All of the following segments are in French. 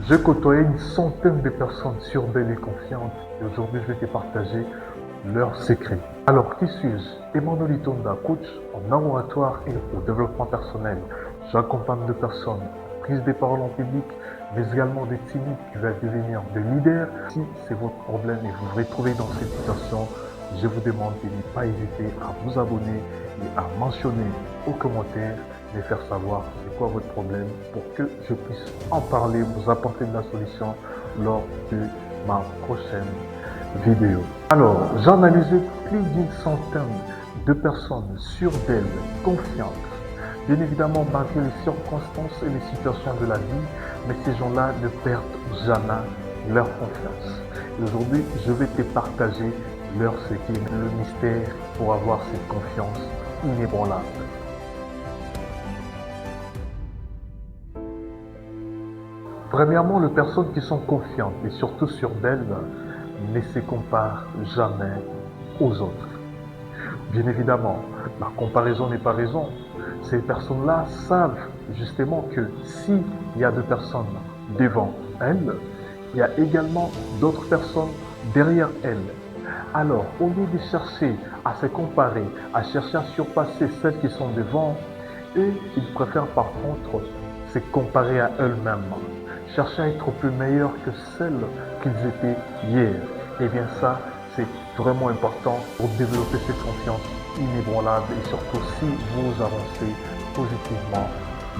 J'ai côtoyé une centaine de personnes sûres d'elles et confiantes et aujourd'hui je vais te partager leurs secrets. Alors, qui suis-je? Emmanuel Itonda, coach en oratoire et au développement personnel. J'accompagne des personnes prises des paroles en public, mais également des timides qui veulent devenir des leaders. Si c'est votre problème et vous vous retrouvez dans cette situation, je vous demande de ne pas hésiter à vous abonner et à mentionner aux commentaires, me faire savoir c'est quoi votre problème pour que je puisse en parler, vous apporter de la solution lors de ma prochaine vidéo. Alors, j'ai analysé plus d'une centaine de personnes sûres d'elles, confiantes, bien évidemment malgré les circonstances et les situations de la vie, mais ces gens-là ne perdent jamais leur confiance. Et aujourd'hui, je vais te partager leur secret, le mystère pour avoir cette confiance inébranlable. Premièrement, les personnes qui sont confiantes et surtout sûres d'elles ne se comparent jamais aux autres. Bien évidemment, la comparaison n'est pas raison. Ces personnes-là savent justement que s'il y a deux personnes devant elles, il y a également d'autres personnes derrière elles. Alors, au lieu de chercher à se comparer, à chercher à surpasser celles qui sont devant, eux, ils préfèrent par contre se comparer à eux-mêmes, chercher à être plus meilleurs que celles qu'ils étaient hier. Et bien ça, c'est vraiment important pour développer cette confiance inébranlable et surtout si vous avancez positivement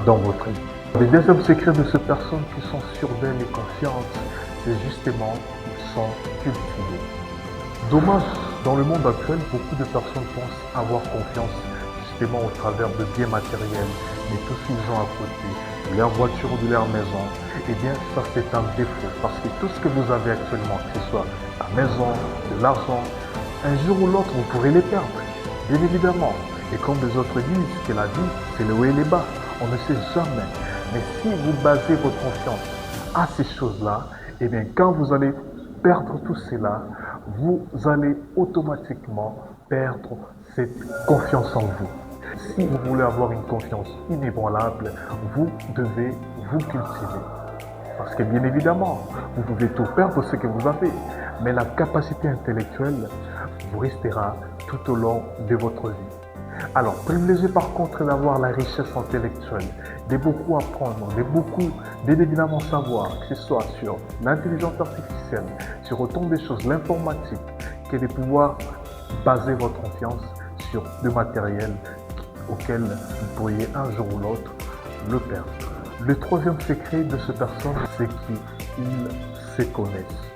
dans votre vie. Le deuxième secret de ces personnes qui sont sûres d'elles et confiantes, c'est justement qu'ils sont cultivés. Dommage, dans le monde actuel, beaucoup de personnes pensent avoir confiance justement au travers de biens matériels, mais tout ce qu'ils ont à côté, de leur voiture ou de leur maison, eh bien ça c'est un défaut parce que tout ce que vous avez actuellement, que ce soit la maison, de l'argent, un jour ou l'autre vous pourrez les perdre, bien évidemment. Et comme les autres disent que la vie c'est le haut et les bas, on ne sait jamais. Mais si vous basez votre confiance à ces choses-là, eh bien quand vous allez perdre tout cela, vous allez automatiquement perdre cette confiance en vous. Si vous voulez avoir une confiance inébranlable, vous devez vous cultiver. Parce que bien évidemment, vous pouvez tout perdre ce que vous avez, mais la capacité intellectuelle vous restera tout au long de votre vie. Alors, privilégiez par contre d'avoir la richesse intellectuelle, de beaucoup apprendre, de beaucoup, bien évidemment savoir, que ce soit sur l'intelligence artificielle, sur autant de choses, l'informatique, que de pouvoir baser votre confiance sur du matériel auquel vous pourriez un jour ou l'autre le perdre. Le troisième secret de ces personnes, c'est qu'ils se connaissent.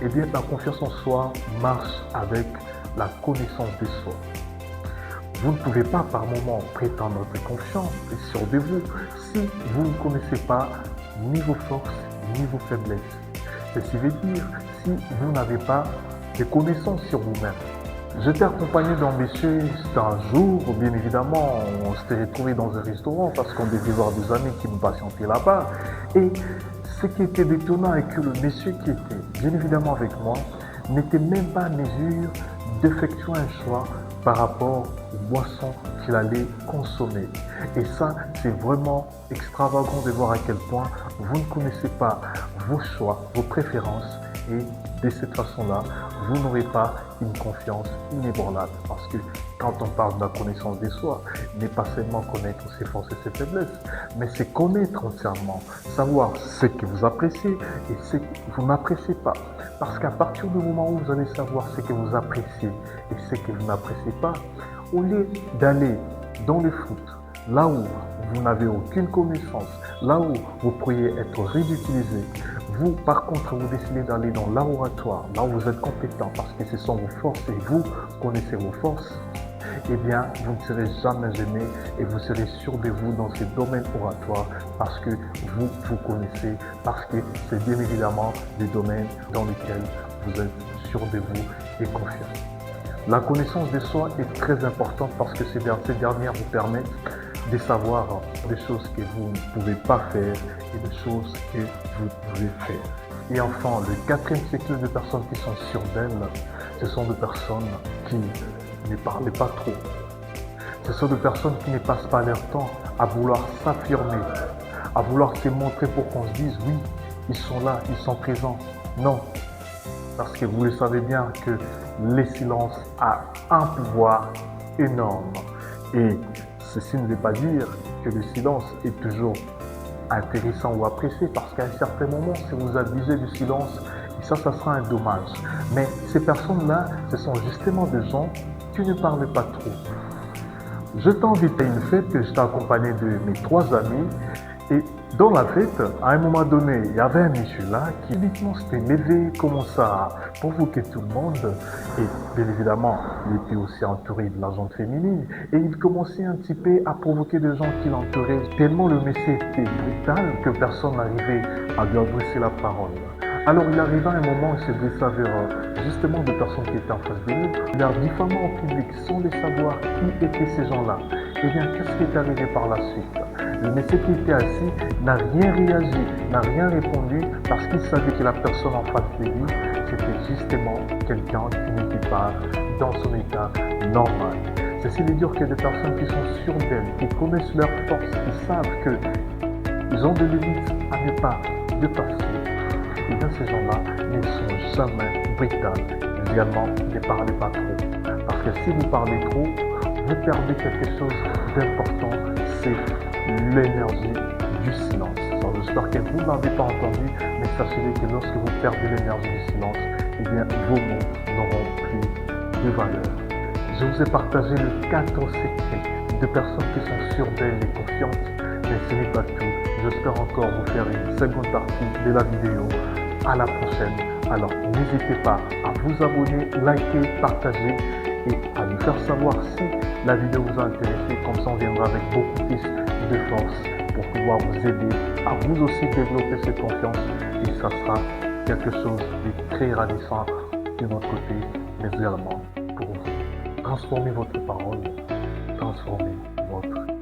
Eh bien, la confiance en soi marche avec la connaissance de soi. Vous ne pouvez pas par moment prétendre être confiant et sûr de vous si vous ne connaissez pas ni vos forces ni vos faiblesses. Ceci veut dire si vous n'avez pas de connaissances sur vous-même. J'étais accompagné d'un monsieur, c'était un jour, bien évidemment, on s'était retrouvé dans un restaurant parce qu'on devait voir des amis qui me patientaient là-bas. Et ce qui était détonnant est que le monsieur qui était bien évidemment avec moi n'était même pas à mesure d'effectuer un choix par rapport aux boissons qu'il allait consommer. Et ça, c'est vraiment extravagant de voir à quel point vous ne connaissez pas vos choix, vos préférences et de cette façon-là, vous n'aurez pas une confiance inébranlable. Parce que quand on parle de la connaissance de soi, n'est pas seulement connaître ses forces et ses faiblesses, mais c'est connaître entièrement, savoir ce que vous appréciez et ce que vous n'appréciez pas. Parce qu'à partir du moment où vous allez savoir ce que vous appréciez et ce que vous n'appréciez pas, au lieu d'aller dans le foot, là où vous n'avez aucune connaissance, là où vous pourriez être ridiculisé, vous, par contre, vous décidez d'aller dans l'oratoire, là où vous êtes compétent, parce que ce sont vos forces et vous connaissez vos forces, eh bien, vous ne serez jamais gêné et vous serez sûr de vous dans ce domaine oratoire parce que vous connaissez, parce que c'est bien évidemment des domaines dans lesquels vous êtes sûr de vous et confiant. La connaissance de soi est très importante parce que ces dernières vous permettent de savoir des choses que vous ne pouvez pas faire et des choses que vous pouvez faire. Et enfin, le quatrième secret de personnes qui sont sûres d'elles, ce sont des personnes qui ne parlent pas trop. Ce sont des personnes qui ne passent pas leur temps à vouloir s'affirmer, à vouloir se montrer pour qu'on se dise oui, ils sont là, ils sont présents. Non, parce que vous le savez bien que le silence a un pouvoir énorme. Et ceci ne veut pas dire que le silence est toujours intéressant ou apprécié, parce qu'à un certain moment, si vous abusez du silence, ça sera un dommage. Mais ces personnes-là, ce sont justement des gens qui ne parlent pas trop. Je t'ai invité à une fête que j'étais accompagné de mes 3 amis. Et dans la fête, à un moment donné, il y avait un monsieur là qui uniquement s'était levé, commença à provoquer tout le monde. Et bien évidemment, il était aussi entouré de la gente féminine. Et il commençait un petit peu à provoquer des gens qui l'entouraient. Tellement le monsieur était brutal que personne n'arrivait à lui adresser la parole. Alors il arriva un moment où il se dressa vers justement des personnes qui étaient en face de lui. Il leur diffamant en public sans les savoir qui étaient ces gens-là. Eh bien, qu'est-ce qui est arrivé par la suite? Le monsieur qui était assis n'a rien réagi, n'a rien répondu parce qu'il savait que la personne en face de lui, c'était justement quelqu'un qui n'était pas dans son état normal. Ceci veut dire que des personnes qui sont sûres d'elles, qui connaissent leurs forces, qui savent qu'ils ont de limites à ne pas dépasser, et bien ces gens-là ne sont jamais brutales. Également, ne parlez pas trop. Parce que si vous parlez trop, vous perdez quelque chose d'important, c'est l'énergie du silence. J'espère que vous n'avez pas entendu, mais sachez que lorsque vous perdez l'énergie du silence, eh bien vos mots n'auront plus de valeur. Je vous ai partagé le 4 secrets de personnes qui sont sûres d'elles et confiantes, mais ce n'est pas tout. J'espère encore vous faire une seconde partie de la vidéo. À la prochaine. Alors n'hésitez pas à vous abonner, liker, partager et à nous faire savoir si la vidéo vous a intéressé. Comme ça on viendra avec beaucoup plus de force pour pouvoir vous aider à vous aussi développer cette confiance, et ça sera quelque chose de très ravissant de notre côté, mais également pour vous. Transformez votre parole, transformez votre